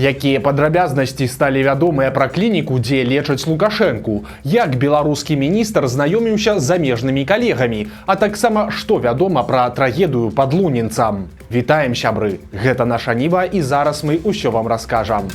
Якія падрабязнасці сталі вядомыя пра клініку, дзе лечаць Лукашэнку, як беларускі міністр знаёміўся з замежнымі калегамі, а таксама што вядома пра трагедыю пад Лунінцам. Вітаем, сябры! Гэта наша Ніва, і зараз мы ўсё вам раскажам.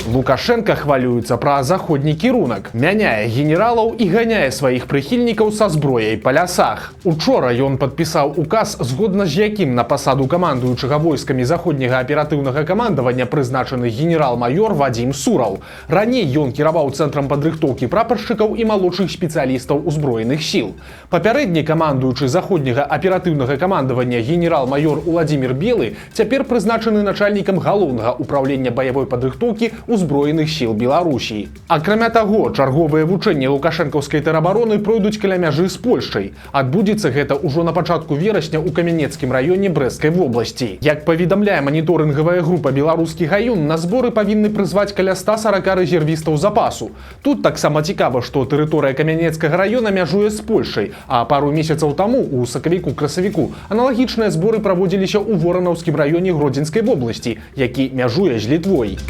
Лукашенко хвалюецца пра заходні кірунак, мяняе генералаў і ганяе сваіх прыхільнікаў са зброяй па лясах. Учора ён падпісаў указ, згодна з якім на пасаду камандуючага войскамі заходняга аператыўнага камандавання прызначаны генерал-маёр Вадзім Сураў. Раней ён кіраваў цэнтрам падрыхтоўкі прапаршчыкаў і малодшых спецыялістаў узброеных сіл. Папярэдні камандуючы заходняга аператыўнага камандавання генерал-маёр Уладзімір Белы цяпер прызначаны начальнікам галоўнага ўпраўлення баявой падрыхтоўкі узброеных сіл Беларусі. Акрамя таго, чарговыя вучэнні лукашэнкаўскай тэробароны пройдуць каля мяжы з Польшчай. Адбудзецца гэта ўжо на пачатку верасня ў Камянецкім раёне Брэсцкай вобласці. Як паведамляе маніторынгавая група «Беларускі гаюн», на зборы павінны прызваць каля 140 рэзервістаў запасу. Тут таксама цікава, што тэрыторыя Камянецкага раёна мяжуе з Польшчай, а пару месяцаў таму, у сакавіку-красавіку, аналагічныя зборы праводзіліся ў Воранаўскім раёне Гродзенскай вобласці, які мяжуе з Літвой.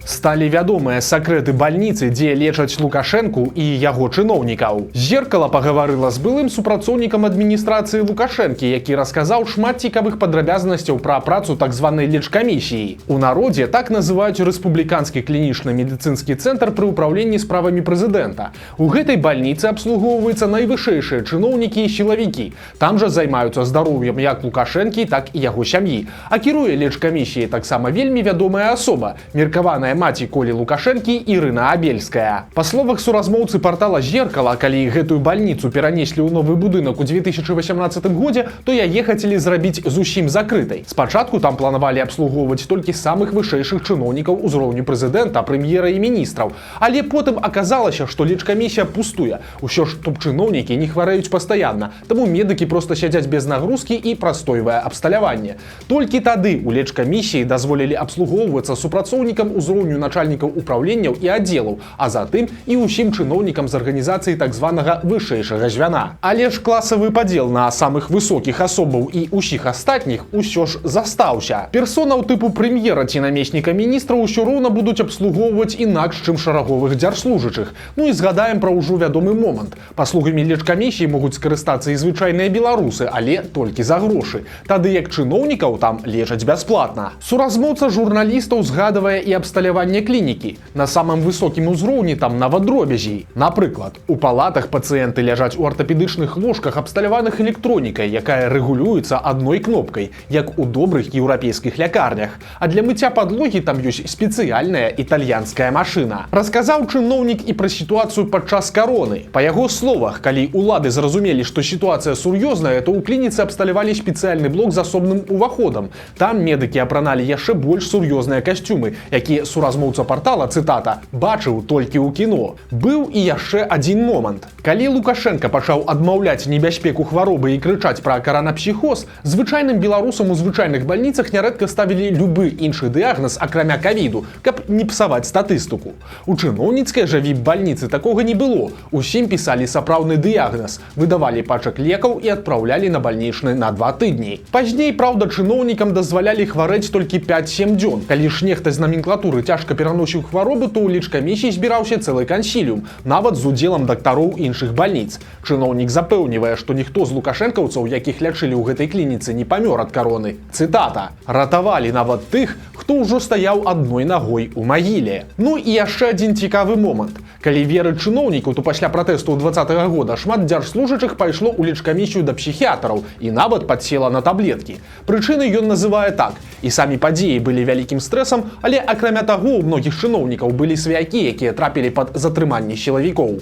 Сталі вядомыя сакрэты бальніцы, дзе лечаць Лукашэнку і яго чыноўнікаў. Зеркала пагаварыла з былым супрацоўнікам адміністрацыі Лукашэнкі, які расказаў шмат цікавых падрабязнасцяў пра працу так званай лечкамісіі. У народзе так называюць рэспубліканскі клінічны медыцынскі цэнтр пры ўпраўленні справамі прэзідэнта. У гэтай бальніцы абслугоўваюцца найвышэйшыя чыноўнікі і сілавікі. Там жа займаюцца здароўем як Лукашэнкі, так і яго сям'і. А кіруе лечкамісіяй таксама вельмі вядомая асоба, меркаваная маці Колі Лукашэнкі Ірына Абельская. Па словах суразмоўцы партала «Зеркала», калі гэтую бальніцу перанеслі ў новы будынак у 2018 годзе, то яе хацелі зрабіць зусім закрытай. Спачатку там планавалі абслугоўваць толькі самых вышэйшых чыноўнікаў узроўню прэзідэнта, прэм'ера і міністраў. Але потым аказалася, што лечкамісія пустуе. Усё ж топ-чыноўнікі не хварэюць пастаянна, таму медыкі проста сядзяць без нагрузкі і прастойвае абсталяванне. Толькі тады у лечкамісіі дазволілі абслугоўвацца супрацоўнікам узроўню начальнікаў управленняў і аддзелаў, а затым і ўсім чыноўнікам з арганізацыі так званага вышэйшага звяна. Але ж класавы падзел на самых высокіх асобаў і ўсіх астатніх усё ж застаўся. Персонаў тыпу прэм'ера ці намесніка міністра ўсё роўна будуць абслугоўваць інакш, чым шараговых дзяржслужачых. Ну і згадаем пра ўжо вядомы момант. Паслугамі лечкамісіі могуць скарыстацца і звычайныя беларусы, але толькі за грошы. Тады як чыноўнікаў там лечаць бясплатна. Суразмоўца журналістаў згадвае і абсталяванне клінікі. На самым высокім узроўні там нават дробязей. Напрыклад, у палатах пацыенты ляжаць у артапедычных ложках, абсталяваных электронікай, якая рэгулюецца адной кнопкай, як у добрых еўрапейскіх лякарнях. А для мыцця падлогі там ёсць спецыяльная італьянская машына. Расказаў чыноўнік і пра сітуацыю падчас кароны. Па яго словах, калі улады зразумелі, што сітуацыя сур'ёзная, то ў клініцы абсталявалі спецыяльны блок з асобным уваходам. Там медыкі апраналі яшчэ больш сур'ёзныя касцюмы, які суразмоўца партала, цытата, бачыў толькі ў кіно. Быў і яшчэ адзін момант. Калі Лукашенко пачаў адмаўляць небяспеку хваробы і крычаць пра каранапсіхоз, звычайным беларусам у звычайных бальніцах нярэдка ставілі любы іншы дыягназ, акрамя ковіду, каб не псаваць статыстыку. У чыноўніцкай жа віп-бальніцы такога не было. Усім пісалі сапраўдны дыягназ, выдавалі пачак лекаў і адпраўлялі на бальнічны на 2 тыдні. Пазней, праўда, чыноўнікам дазвалялі хварэць толькі 5-7 дзён. Калі ж нехта з номенклатуры цяжка пераносіў хваробу, то ў лечкамісіі збіраўся цэлы кансіліум, нават з удзелам дактароў іншых бальніц. Чыноўнік запэўнівае, што ніхто з лукашэнкаўцаў, якіх лячылі ў гэтай клініцы, не памёр ад кароны. Цытата. Ратавалі нават тых, хто ўжо стаяў адной нагой у магіле. Ну і яшчэ адзін цікавы момант. Калі верыць чыноўніку, то пасля пратэсту 2020 года шмат дзяржслужачых пайшло ў лечкамісію да псіхіятраў і нават падсела на таблеткі. Прычыны ён называе так. І самі падзеі былі вялікім стрэсам, але акрамя таго, у многіх чыноўнікаў былі сваякі, якія трапілі пад затрыманне сілавікоў.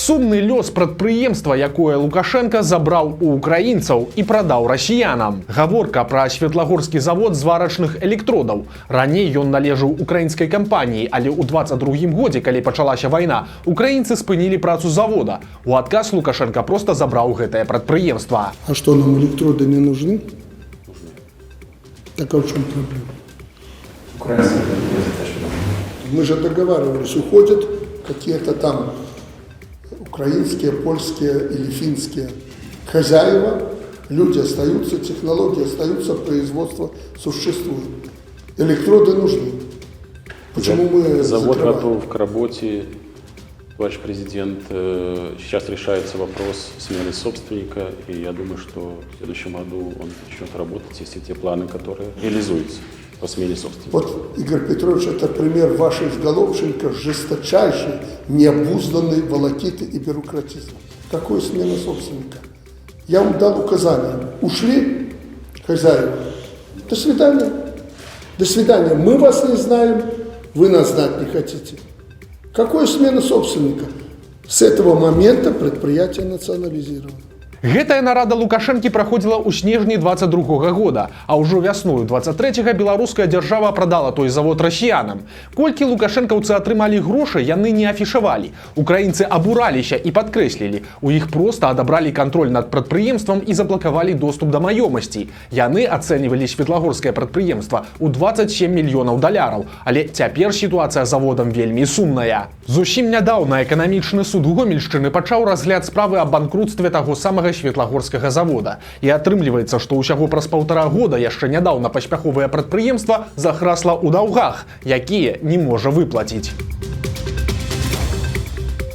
Сумны лёс прадпрыемства, якое Лукашенко забраў у украінцаў і прадаў расіянам. Гаворка пра Светлагорскі завод зварачных электродаў. Раней ён належаў украінскай кампаніі, але ў 22 годзе, калі пачалася вайна, украінцы спынілі працу завода. У адказ Лукашенко проста забраў гэтае прадпрыемства. А што, нам электроды не нужны? Так а в чем проблема? Мы же договаривались, уходят какие-то там украинские, польские или финские хозяева, Люди остаются, технологии остаются, производство существует. Электроды нужны. Почему мы Завод закрываем? готов к работе, товарищ президент. Сейчас решается вопрос смены собственника, и я думаю, что в следующем году он начнет работать, если те планы, которые реализуются по смене собственника. Вот, Игорь Петрович, это пример вашей с Головченко жесточайшей, необузданной волокиты и бюрократизма. Какую смену собственника? Я вам дал указание. Ушли хозяева. До свидания. До свидания. Мы вас не знаем, вы нас знать не хотите. Какую смену собственника? С этого момента предприятие национализировано. Гэтая нарада Лукашэнкі праходзіла ў снежні 22 года, а ўжо вясною 23-га беларуская дзяржава прадала той завод расіянам. Колькі лукашэнкаўцы атрымалі грошы, яны не афішавалі. Украінцы абураліся і падкрэслілі, у іх проста адабралі кантроль над прадпрыемствам і заблакавалі доступ да маёмасцей. Яны ацэньвалі светлагорскае прадпрыемства ў 27 мільёнаў даляраў, але цяпер сітуацыя з заводам вельмі сумная. Зусім нядаўна эканамічны суд Гомельшчыны пачаў разгляд справы аб банкрутстве таго самага светлагорскага завода. І атрымліваецца, што ўсяго праз 1,5 года яшчэ нядаўна паспяховае прадпрыемства захрасла ў даўгах, якія не можа выплаціць.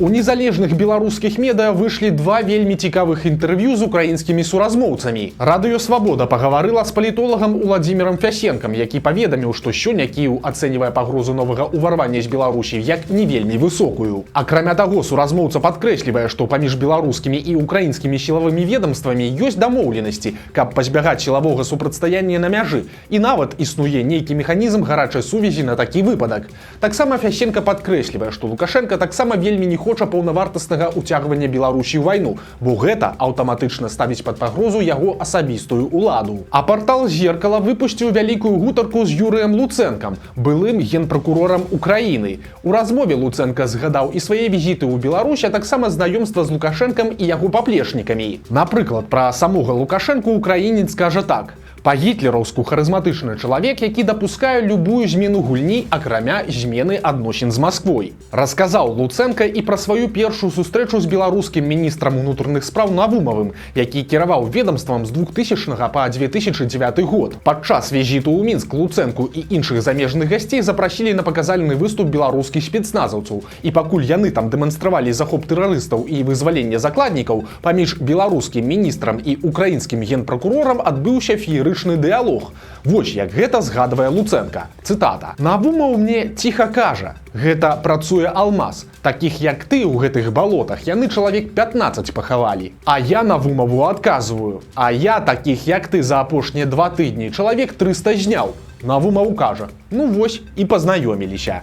У незалежных беларускіх медыа выйшлі два вельмі цікавых інтэрв'ю з украінскімі суразмоўцамі. Радыё Свабода пагаварыла з палітолагам Уладзімірам Фясенкам, які паведаміў, што сёння Кіеў ацэньвае пагрозу новага ўварвання з Беларусі як не вельмі высокую. Акрамя таго, суразмоўца падкрэслівае, што паміж беларускімі і украінскімі сілавымі ведамствамі ёсць дамоўленасці, каб пазбягаць сілавога супрацьстаяння на мяжы, і нават існуе нейкі механізм гарачай сувязі на такі выпадак. Таксама Фясенка падкрэслівае, што Лукашенка таксама вельмі не хоча паўнавартаснага ўцягвання Беларусі ў вайну, бо гэта аўтаматычна ставіць пад пагрозу яго асабістую ўладу. А партал «Зеркала» выпусціў вялікую гутарку з Юрыем Луцэнкам, былым генпракурорам Украіны. У размове Луцэнка згадаў і свае візіты ў Беларусь, а таксама знаёмства з Лукашэнкам і яго паплечнікамі. Напрыклад, пра самога Лукашэнку украінец кажа так: па-гітлераўску харызматычны чалавек, які дапускае любую змену гульні, акрамя змены адносін з Масквой. Расказаў Луцэнка і пра сваю першую сустрэчу з беларускім міністрам унутраных спраў Навумавым, які кіраваў ведамствам з 2000 па 2009 год. Падчас візіту ў Мінск Луцэнку і іншых замежных гасцей запрасілі на паказальны выступ беларускіх спецназаўцаў. І пакуль яны там дэманстравалі захоп тэрарыстаў і вызваленне закладнікаў, паміж беларускім міністрам і украінскім генпракурорам адбыўся феерычны дыялог. Вось як гэта згадвае Луцэнка. Цытата: «Навумаў мне ціха кажа: гэта працуе алмаз. Такіх як ты ў гэтых балотах яны чалавек 15 пахавалі. А я Навумаву адказваю: а я такіх як ты за апошнія 2 тыдні чалавек 300 зняў. Навумаў кажа: ну вось і пазнаёміліся».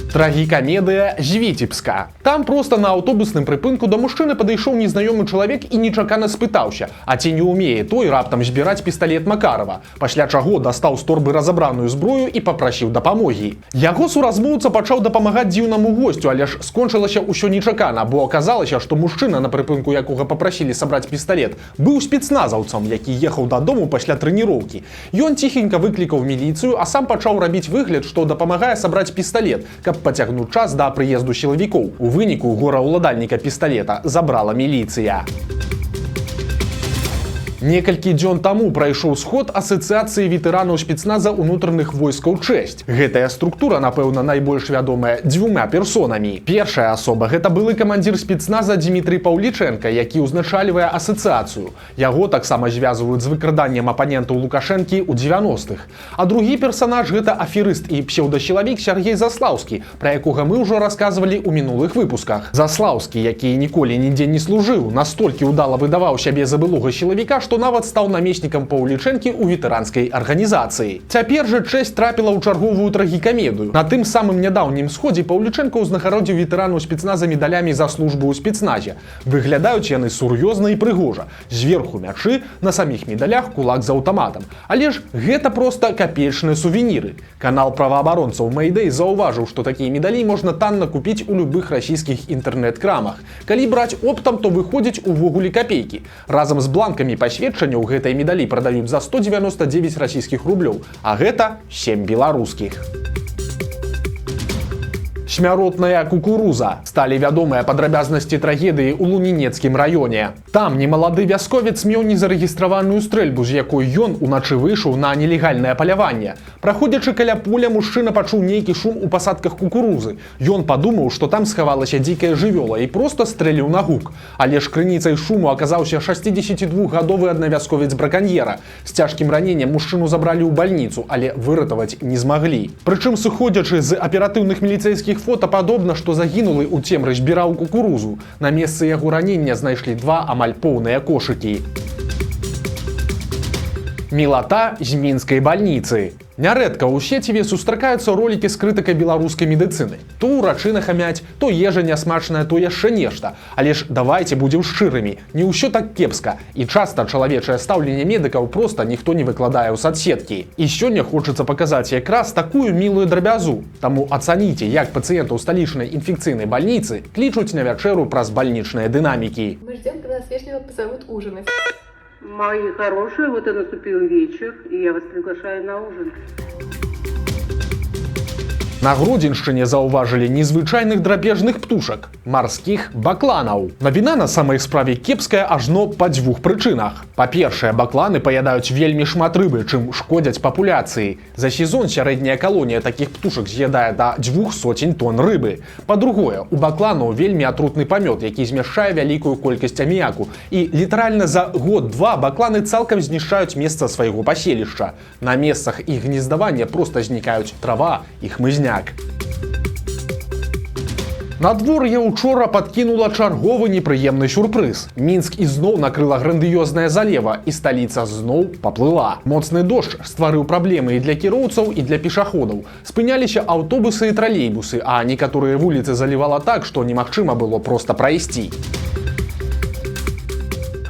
Трагікамедыя з Віцебска. Там проста на аўтобусным прыпынку да мужчыны падышоў незнаёмы чалавек і нечакана спытаўся, а ці не ўмее той раптам збіраць пісталет Макарова, пасля чаго дастаў з торбы разабраную зброю і папрасіў дапамогі. Яго суразмоўца пачаў дапамагаць дзіўнаму госцю, але ж скончылася ўсё нечакана, бо аказалася, што мужчына, на прыпынку якога папрасілі сабраць пісталет, быў спецназаўцам, які ехаў дадому пасля трэніроўкі. Ён ціхенька выклікаў міліцыю, а сам пачаў рабіць выгляд, што дапамагае сабраць пісталет, каб пацягнуць час да прыезду сілавікоў. У выніку гораўладальніка пісталета забрала міліцыя. Некалькі дзён таму прайшоў сход асацыяцыі ветэранаў спецназа ўнутраных войскаў «Чэсць». Гэтая структура, напэўна, найбольш вядомая дзвюма персонамі. Першая асоба – гэта былы камандзір спецназа Дмітрый Паўлічэнка, які ўзначальвае асацыяцыю. Яго таксама звязваюць з выкраданнем апанентаў Лукашэнкі ў 90-х. А другі персанаж – гэта аферыст і псеўдасілавік Сергей Заслаўскі, пра якога мы ўжо расказвалі ў мінулых выпусках. Заслаўскі, які ніколі нідзе не служыў, настолькі ўдала выдаваў сябе за былога сілавіка, што нават стаў намеснікам Паўлічэнкі ў ветэранскай арганізацыі. Цяпер жа «Чэсць» трапіла ў чарговую трагікамедыю. На тым самым нядаўнім сходзе Паўлічэнка ўзнагародзіў ветэранаў спецназа медалямі за службу ў спецназе. Выглядаюць яны сур'ёзна і прыгожа. Зверху мячы, на саміх медалях кулак з аўтаматам. Але ж гэта проста капечныя сувеніры. Канал праваабаронцаў Мэйдэй заўважыў, што такія медалі можна танна купіць у любых расійскіх інтэрнэт-крамах. Калі браць оптам, то выходзіць увогуле капейкі. Разам з бланкамі пасведчанняў гэтай медалі прадаюць за 199 расійскіх рублёў, а гэта 7 беларускіх. Смяротная кукуруза. Сталі вядомыя падрабязнасці трагедыі ў Лунінецкім раёне. Там немалады вясковец меў незарэгістраваную стрэльбу, з якой ён уначы выйшаў на нелегальнае паляванне. Праходзячы каля поля, мужчына пачуў нейкі шум у пасадках кукурузы. Ён падумаў, што там схавалася дзікая жывёла і проста стрэліў на гук. Але ж крыніцай шуму аказаўся 62-гадовы аднавясковец браканьера. З цяжкім раненнем мужчыну забралі ў бальніцу, але выратаваць не змаглі. Прычым, сыходзячы з аператыўных міліцэйскіх фота, падобна, што загінулы ў цемры збіраў кукурузу. На месцы яго ранення знайшлі 2 амаль поўныя кошыкі. Мілата з мінскай бальніцы. Нярэдка ў сеціве сустракаюцца ролікі з крытыкай беларускай медыцыны. То ўрачы нахамяць, то ежа нясмачная, то яшчэ нешта. Але ж давайце будзем шчырымі, не ўсё так кепска. І часта чалавечае стаўленне медыкаў проста ніхто не выкладае ў садсеткі. І сёння хочацца паказаць якраз такую мілую драбязу. Таму ацаніце, як пацыентаў сталічнай інфекцыйнай бальніцы клічуць на вячэру праз бальнічныя дынамікі. Мы ждем, когда нас вежливо позовут ужинать. Мои хорошие, вот и наступил вечер, и я вас приглашаю на ужин. На Гродзеншчыне заўважылі незвычайных драпежных птушак – марскіх бакланаў. Навіна на самай справе кепская ажно па 2 прычынах. Па-першае, бакланы паядаюць вельмі шмат рыбы, чым шкодзяць папуляцыі. За сезон сярэдняя калонія такіх птушак з'ядае да 200 тонн рыбы. Па-другое, у бакланаў вельмі атрутны памёт, які змяшчае вялікую колькасць аміяку. І літаральна за год-два бакланы цалкам знішчаюць месца свайго паселішча. На месцах іх гнездавання проста знікаюць трава і хмызняк. Надвор'е учора падкінула чарговы непрыемны сюрпрыз. Мінск ізноў накрыла грандыёзная залева, і сталіца зноў паплыла. Моцны дождж стварыў праблемы і для кіроўцаў, і для пешаходаў. Спыняліся аўтобусы і тралейбусы, а некаторыя вуліцы залівала так, што немагчыма было проста прайсці.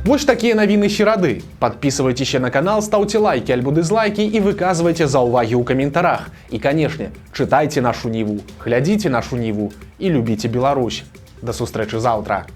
Вось такія навіны серады. Подписывайтеся на канал, ставьте лайки альбо дизлайки и выказывайте заўвагі ў каментарах. И, конечно, читайте нашу Ниву, глядите нашу Ниву и любите Беларусь. До сустрэчы заўтра.